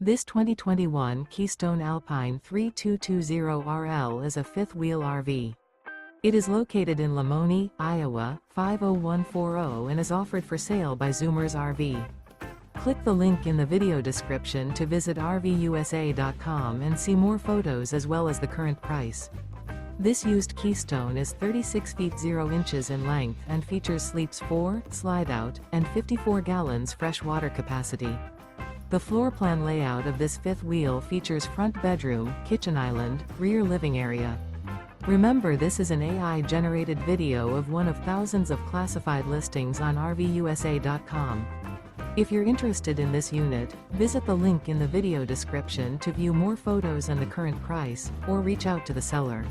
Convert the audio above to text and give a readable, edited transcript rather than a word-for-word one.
This 2021 Keystone Alpine 3220RL is a fifth-wheel RV. It is located in Lamoni, Iowa, 50140 and is offered for sale by Zoomers RV. Click the link in the video description to visit RVUSA.com and see more photos as well as the current price. This used Keystone is 36 feet 0 inches in length and features sleeps 4, slide-out, and 54 gallons fresh water capacity. The floor plan layout of this fifth wheel features front bedroom, kitchen island, rear living area. Remember, this is an AI-generated video of one of thousands of classified listings on RVUSA.com. If you're interested in this unit, visit the link in the video description to view more photos and the current price, or reach out to the seller.